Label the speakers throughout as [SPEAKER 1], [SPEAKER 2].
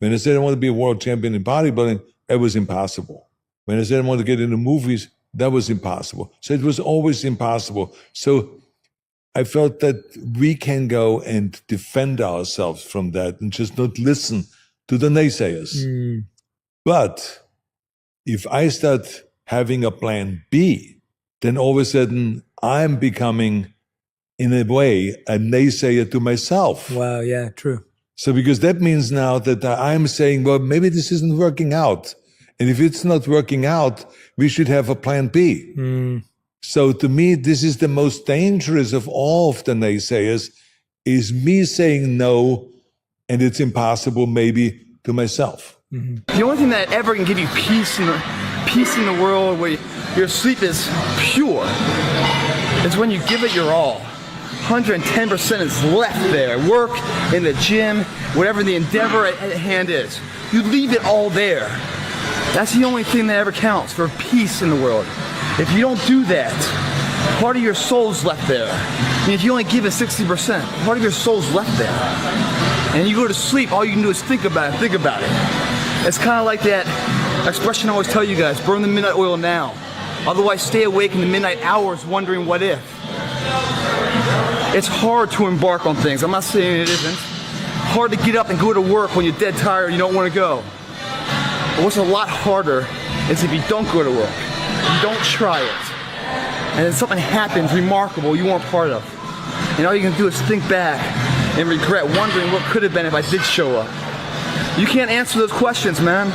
[SPEAKER 1] When I said I want to be a world champion in bodybuilding, that was impossible. When I said I want to get into movies, that was impossible. So it was always impossible. So I felt that we can go and defend ourselves from that and just not listen to the naysayers. But if I start having a plan B, then all of a sudden I'm becoming, in a way, a naysayer to myself.
[SPEAKER 2] Wow, yeah, true.
[SPEAKER 1] So because that means now that I'm saying, well, maybe this isn't working out. And if it's not working out, we should have a plan B. So to me, this is the most dangerous of all of the naysayers, is me saying no, and it's impossible maybe to myself.
[SPEAKER 3] The only thing that ever can give you peace in the world, where your sleep is pure, is when you give it your all. 110% is left there. Work, in the gym, whatever the endeavor at hand is. You leave it all there. That's the only thing that ever counts for peace in the world. If you don't do that, part of your soul's left there. I mean, if you only give it 60%, part of your soul's left there. And you go to sleep, all you can do is think about it. It's kind of like that expression I always tell you guys, burn the midnight oil now. Otherwise, stay awake in the midnight hours wondering what if. It's hard to embark on things. I'm not saying it isn't. Hard to get up and go to work when you're dead tired and you don't want to go. But what's a lot harder is if you don't go to work, you don't try it, and then something happens remarkable you weren't part of. And all you can do is think back and regret, wondering what could have been if I did show up. You can't answer those questions, man.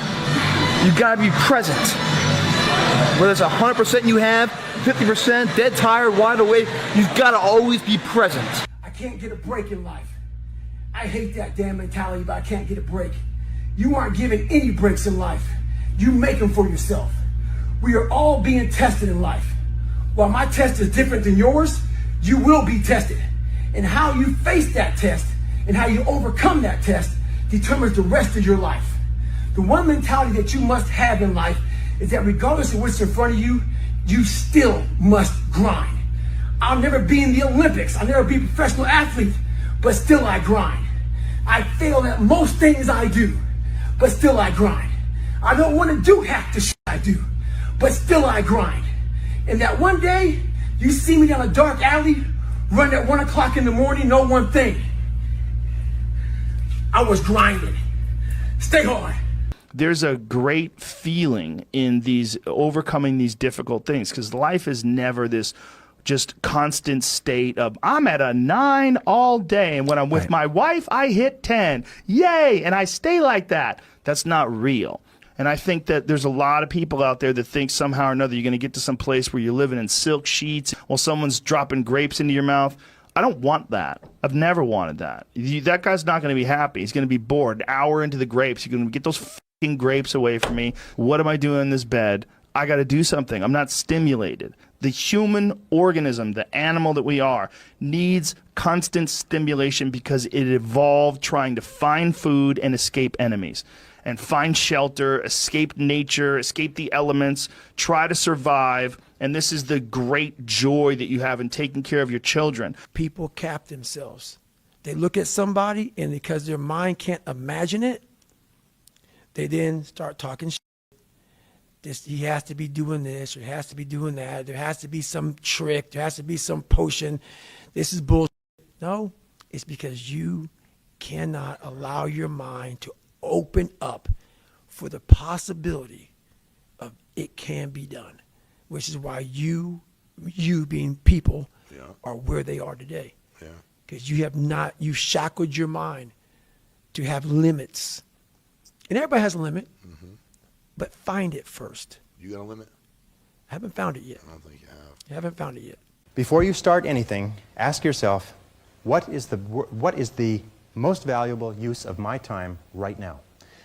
[SPEAKER 3] You gotta be present. Whether it's 100% you have, 50%, dead tired, wide awake, you've gotta always be present.
[SPEAKER 4] I can't get a break in life. I hate that damn mentality, but I can't get a break. You aren't given any breaks in life. You make them for yourself. We are all being tested in life. While my test is different than yours, you will be tested. And how you face that test and how you overcome that test determines the rest of your life. The one mentality that you must have in life is that regardless of what's in front of you, you still must grind. I'll never be in the Olympics. I'll never be a professional athlete, but still I grind. I fail at most things I do, but still I grind. I don't want to do half the shit I do, but still I grind. And that one day, you see me down a dark alley, run at 1 o'clock in the morning, know one thing. I was grinding. Stay hard.
[SPEAKER 5] There's a great feeling in these overcoming these difficult things, because life is never this just constant state of I'm at a 9 all day, and when I'm with my wife I hit 10, yay, and I stay like that. That's not real. And I think that there's a lot of people out there that think somehow or another you're going to get to some place where you're living in silk sheets while someone's dropping grapes into your mouth. I don't want that. I've never wanted that. That guy's not going to be happy. He's going to be bored. An hour into the grapes, you're going to get those fucking grapes away from me. What am I doing in this bed? I got to do something. I'm not stimulated. The human organism, the animal that we are, needs constant stimulation because it evolved trying to find food and escape enemies, and find shelter, escape nature, escape the elements, try to survive. And this is the great joy that you have in taking care of your children.
[SPEAKER 2] People cap themselves. They look at somebody, and because their mind can't imagine it, they then start talking shit. He has to be doing this, or he has to be doing that. There has to be some trick. There has to be some potion. This is bullshit. No, it's because you cannot allow your mind to open up for the possibility of it can be done, which is why you being people are where they are today. Because you shackled your mind to have limits. And everybody has a limit. But find it first.
[SPEAKER 6] You got a limit?
[SPEAKER 2] I haven't found it yet.
[SPEAKER 6] I don't think you have.
[SPEAKER 2] I haven't found it yet.
[SPEAKER 7] Before you start anything, ask yourself, what is the most valuable use of my time right now?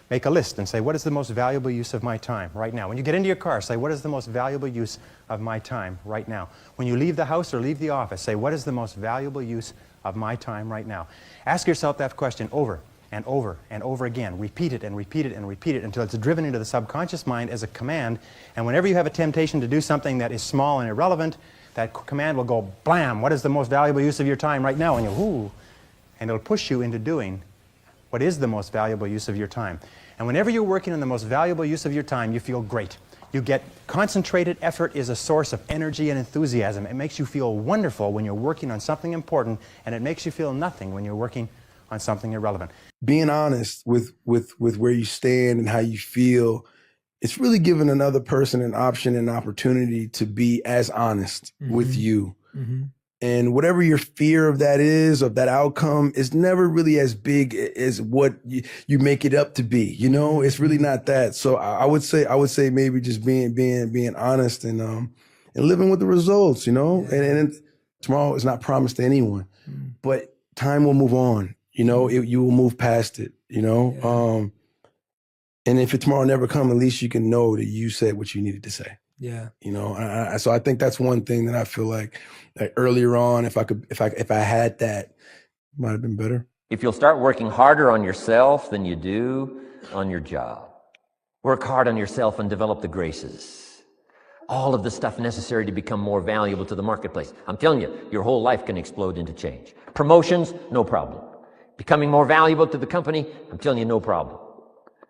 [SPEAKER 7] Make a list and say, what is the most valuable use of my time right now? When you get into your car, say, what is the most valuable use of my time right now? When you leave the house or leave the office, say, what is the most valuable use of my time right now? Ask yourself that question over and over and over again. Repeat it and repeat it and repeat it until it's driven into the subconscious mind as a command. And whenever you have a temptation to do something that is small and irrelevant, that command will go, blam, what is the most valuable use of your time right now? And you'll, ooh, and it'll push you into doing What is the most valuable use of your time? And whenever you're working on the most valuable use of your time, you feel great. You get concentrated effort is a source of energy and enthusiasm. It makes you feel wonderful when you're working on something important, and it makes you feel nothing when you're working on something irrelevant.
[SPEAKER 6] Being honest with where you stand and how you feel, it's really giving another person an option and opportunity to be as honest with you. And whatever your fear of that is, of that outcome, is never really as big as what you make it up to be. You know, it's really not that. So I would say maybe just being honest and living with the results. You know, and tomorrow is not promised to anyone, but time will move on. You know, you will move past it. You know, and if tomorrow never comes, at least you can know that you said what you needed to say.
[SPEAKER 2] Yeah.
[SPEAKER 6] You know, so I think that's one thing that I feel like earlier on, if I had that, it might have been better.
[SPEAKER 8] If you'll start working harder on yourself than you do on your job, work hard on yourself and develop the graces, all of the stuff necessary to become more valuable to the marketplace. I'm telling you, your whole life can explode into change. Promotions, no problem. Becoming more valuable to the company, I'm telling you, no problem.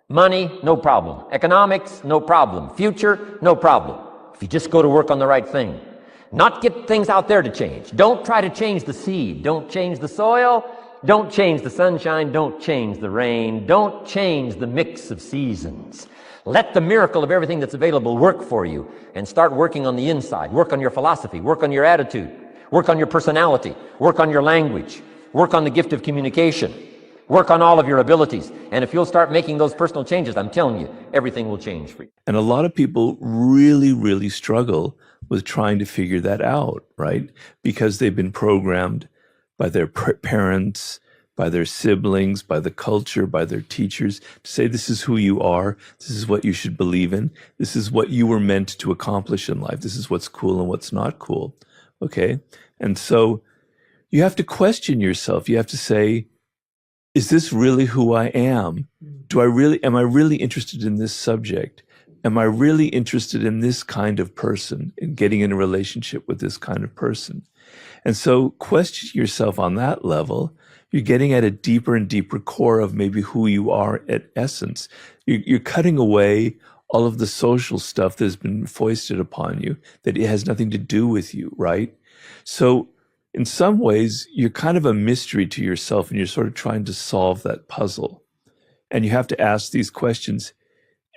[SPEAKER 8] Money, no problem. Economics, no problem. Future, no problem. If you just go to work on the right thing. Not get things out there to change. Don't try to change the seed. Don't change the soil. Don't change the sunshine. Don't change the rain. Don't change the mix of seasons. Let the miracle of everything that's available work for you, and start working on the inside. Work on your philosophy. Work on your attitude. Work on your personality. Work on your language. Work on the gift of communication. Work on all of your abilities. And if you'll start making those personal changes, I'm telling you, everything will change for you.
[SPEAKER 9] And a lot of people really, really struggle with trying to figure that out, right? Because they've been programmed by their parents, by their siblings, by the culture, by their teachers to say, this is who you are. This is what you should believe in. This is what you were meant to accomplish in life. This is what's cool and what's not cool. Okay? And so you have to question yourself. You have to say, is this really who I am? Am I really interested in this subject? Am I really interested in this kind of person, in getting in a relationship with this kind of person? And so question yourself on that level. You're getting at a deeper and deeper core of maybe who you are at essence. You're cutting away all of the social stuff that's been foisted upon you, that it has nothing to do with you, right? So in some ways, you're kind of a mystery to yourself, and you're sort of trying to solve that puzzle. And you have to ask these questions.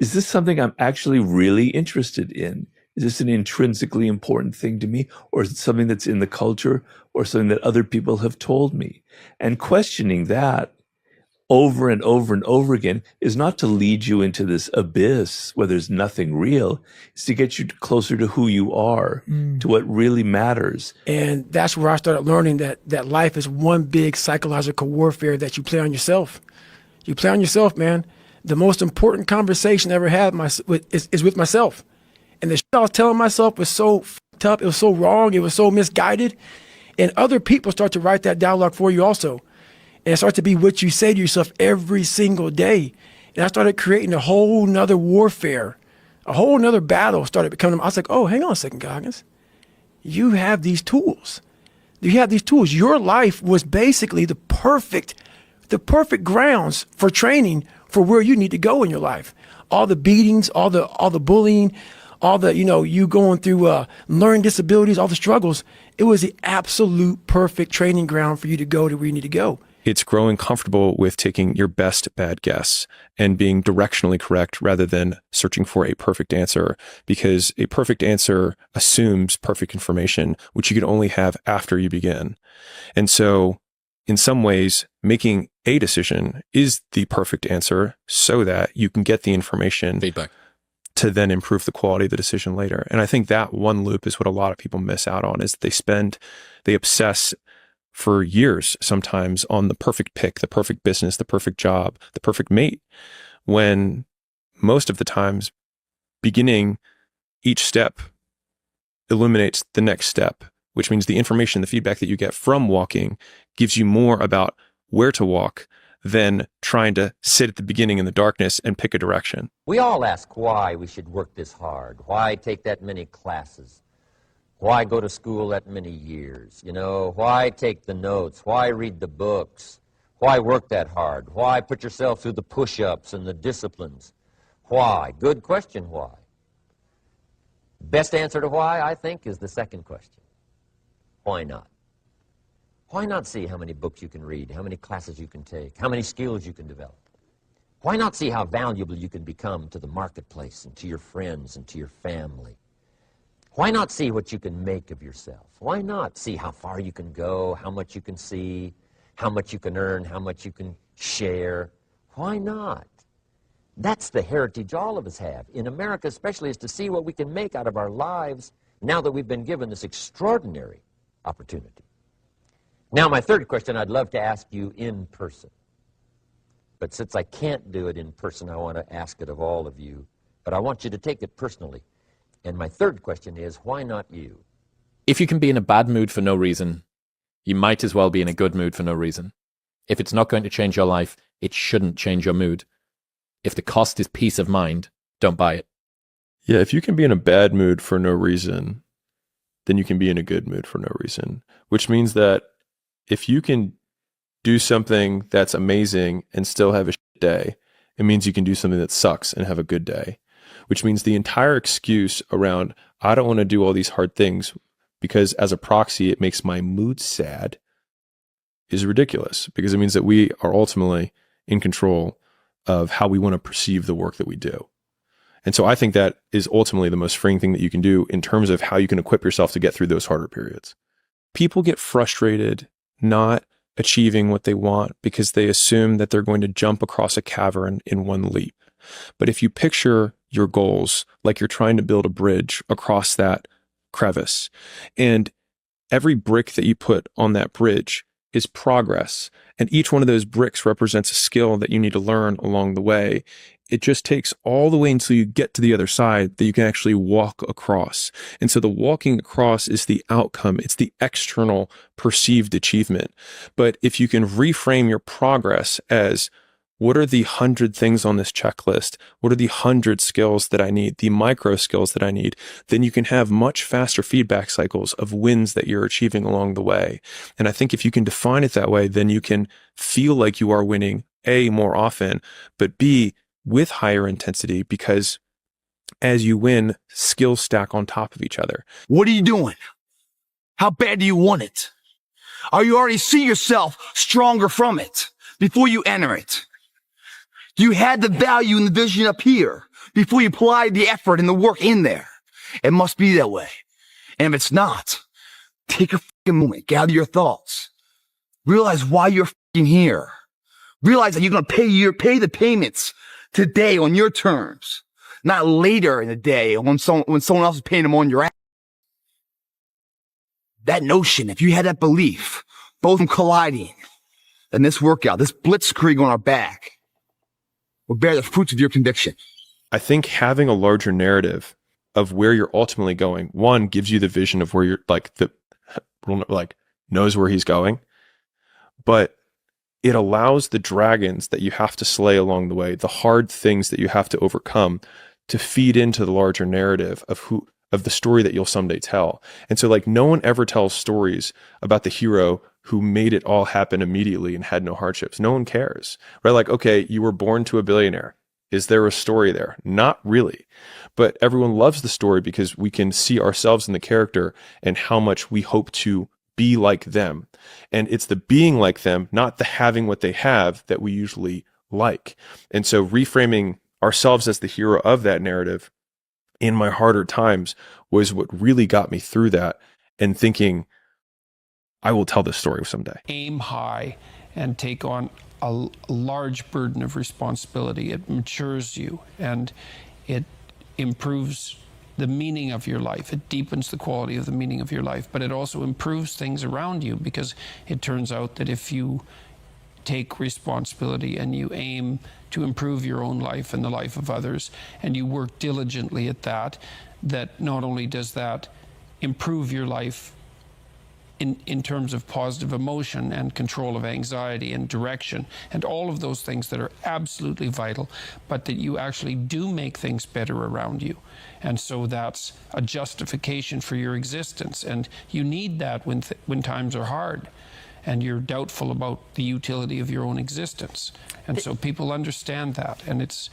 [SPEAKER 9] Is this something I'm actually really interested in? Is this an intrinsically important thing to me? Or is it something that's in the culture, or something that other people have told me? And questioning that over and over and over again is not to lead you into this abyss where there's nothing real. It's to get you closer to who you are, to what really matters.
[SPEAKER 2] And that's where I started learning that life is one big psychological warfare that you play on yourself. You play on yourself, man. The most important conversation I ever had is with myself. And the shit I was telling myself was so fucked up. It was so wrong. It was so misguided. And other people start to write that dialogue for you also. And it starts to be what you say to yourself every single day. And I started creating a whole nother warfare, a whole nother battle started becoming. I was like, oh, hang on a second, Goggins. You have these tools. You have these tools. Your life was basically the perfect grounds for training for where you need to go in your life. All the beatings, all the bullying, all the, you going through learning disabilities, all the struggles. It was the absolute perfect training ground for you to go to where you need to go.
[SPEAKER 10] It's growing comfortable with taking your best bad guess and being directionally correct rather than searching for a perfect answer, because a perfect answer assumes perfect information, which you can only have after you begin. And so in some ways, making a decision is the perfect answer so that you can get the information
[SPEAKER 11] feedback
[SPEAKER 10] to then improve the quality of the decision later. And I think that one loop is what a lot of people miss out on, is they obsess for years sometimes on the perfect pick, the perfect business, the perfect job, the perfect mate, when most of the times beginning each step illuminates the next step, which means the information, the feedback that you get from walking gives you more about where to walk than trying to sit at the beginning in the darkness and pick a direction.
[SPEAKER 8] We all ask why we should work this hard, why take that many classes, why go to school that many years, why take the notes, why read the books, Why work that hard? Why put yourself through the push-ups and the disciplines? Why? Good question, why? Best answer to why, I think, is the second question. Why not? Why not see how many books you can read, how many classes you can take, how many skills you can develop? Why not see how valuable you can become to the marketplace and to your friends and to your family? Why not see what you can make of yourself? Why not see how far you can go, how much you can see, how much you can earn, how much you can share? Why not? That's the heritage all of us have, in America especially, is to see what we can make out of our lives now that we've been given this extraordinary opportunity. Now, my third question I'd love to ask you in person. But since I can't do it in person, I want to ask it of all of you. But I want you to take it personally. And my third question is, why not you?
[SPEAKER 11] If you can be in a bad mood for no reason, you might as well be in a good mood for no reason. If it's not going to change your life, it shouldn't change your mood. If the cost is peace of mind, don't buy it.
[SPEAKER 10] Yeah, if you can be in a bad mood for no reason, then you can be in a good mood for no reason. Which means that if you can do something that's amazing and still have a shit day, it means you can do something that sucks and have a good day. Which means the entire excuse around, I don't want to do all these hard things because as a proxy, it makes my mood sad, is ridiculous, because it means that we are ultimately in control of how we want to perceive the work that we do. And so I think that is ultimately the most freeing thing that you can do in terms of how you can equip yourself to get through those harder periods. People get frustrated not achieving what they want because they assume that they're going to jump across a cavern in one leap. But if you picture your goals like you're trying to build a bridge across that crevice, and every brick that you put on that bridge is progress, and each one of those bricks represents a skill that you need to learn along the way, it just takes all the way until you get to the other side that you can actually walk across. And so the walking across is the outcome. It's the external perceived achievement. But if you can reframe your progress as, what are the 100 things on this checklist? What are the 100 skills that I need, the micro skills that I need? Then you can have much faster feedback cycles of wins that you're achieving along the way. And I think if you can define it that way, then you can feel like you are winning, A, more often, but B, with higher intensity, because as you win, skills stack on top of each other.
[SPEAKER 4] What are you doing? How bad do you want it? Or you already see yourself stronger from it before you enter it? You had the value and the vision up here before you applied the effort and the work in there. It must be that way. And if it's not, take a fucking moment, gather your thoughts, realize why you're fucking here. Realize that you're going to pay the payments today on your terms, not later in the day when someone else is paying them on your ass. That notion, if you had that belief, both from colliding and this workout, this blitzkrieg on our back, will bear the fruits of your conviction.
[SPEAKER 10] I think having a larger narrative of where you're ultimately going, one, gives you the vision of where you're knows where he's going, but it allows the dragons that you have to slay along the way, the hard things that you have to overcome, to feed into the larger narrative of the story that you'll someday tell. And so no one ever tells stories about the hero who made it all happen immediately and had no hardships. No one cares, right? Okay, you were born to a billionaire. Is there a story there? Not really. But everyone loves the story because we can see ourselves in the character and how much we hope to be like them. And it's the being like them, not the having what they have, that we usually like. And so reframing ourselves as the hero of that narrative in my harder times was what really got me through that, and thinking, I will tell this story someday.
[SPEAKER 12] Aim high and take on a large burden of responsibility. It matures you and it improves the meaning of your life. It deepens the quality of the meaning of your life, but it also improves things around you, because it turns out that if you take responsibility and you aim to improve your own life and the life of others, and you work diligently at that, that not only does that improve your life in terms of positive emotion and control of anxiety and direction and all of those things that are absolutely vital, but that you actually do make things better around you. And so that's a justification for your existence. And you need that when times are hard. and you're doubtful about the utility of your own existence. And so people understand that, and it's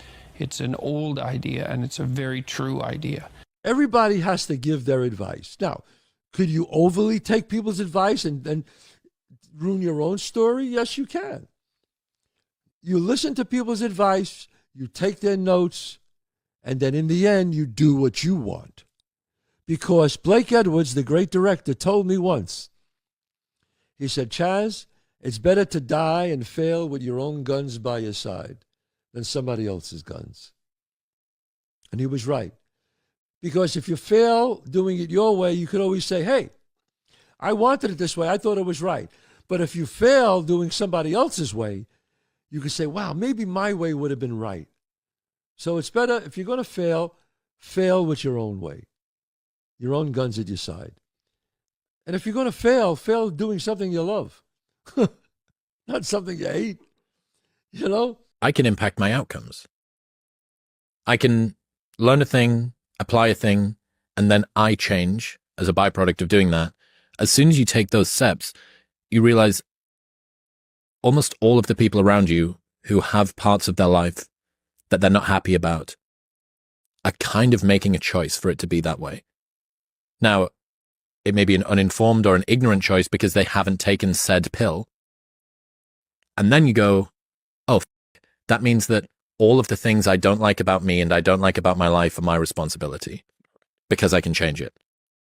[SPEAKER 12] an old idea, and it's a very true idea.
[SPEAKER 13] Everybody has to give their advice. Now, could you overly take people's advice and ruin your own story? Yes, you can. You listen to people's advice, you take their notes, and then in the end, you do what you want. Because Blake Edwards, the great director, told me once, he said, Chaz, it's better to die and fail with your own guns by your side than somebody else's guns. And he was right. Because if you fail doing it your way, you could always say, hey, I wanted it this way. I thought it was right. But if you fail doing somebody else's way, you could say, wow, maybe my way would have been right. So it's better, if you're going to fail, fail with your own way. Your own guns at your side. And if you're going to fail, fail doing something you love. Not something you hate. You know?
[SPEAKER 11] I can impact my outcomes. I can learn a thing, apply a thing, and then I change as a byproduct of doing that. As soon as you take those steps, you realize almost all of the people around you who have parts of their life that they're not happy about are kind of making a choice for it to be that way. Now, it may be an uninformed or an ignorant choice because they haven't taken said pill. And then you go, oh, that means that all of the things I don't like about me and I don't like about my life are my responsibility because I can change it.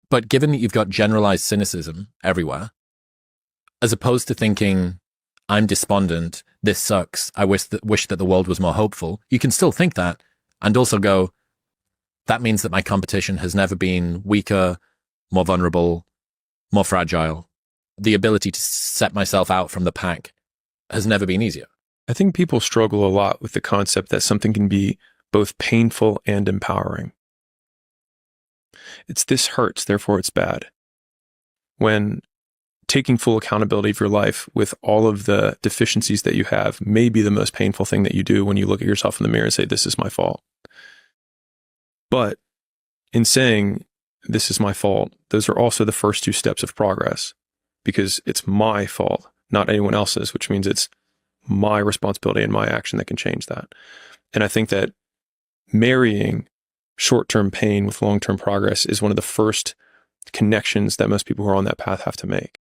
[SPEAKER 11] But given that you've got generalized cynicism everywhere, as opposed to thinking, I'm despondent, this sucks, I wish that the world was more hopeful, you can still think that and also go, that means that my competition has never been weaker, more vulnerable, more fragile. The ability to set myself out from the pack has never been easier.
[SPEAKER 10] I think people struggle a lot with the concept that something can be both painful and empowering. It's this hurts, therefore it's bad. When taking full accountability of your life with all of the deficiencies that you have may be the most painful thing that you do when you look at yourself in the mirror and say, this is my fault. But in saying, this is my fault, those are also the first two steps of progress, because it's my fault, not anyone else's, which means it's my responsibility and my action that can change that. And I think that marrying short-term pain with long-term progress is one of the first connections that most people who are on that path have to make.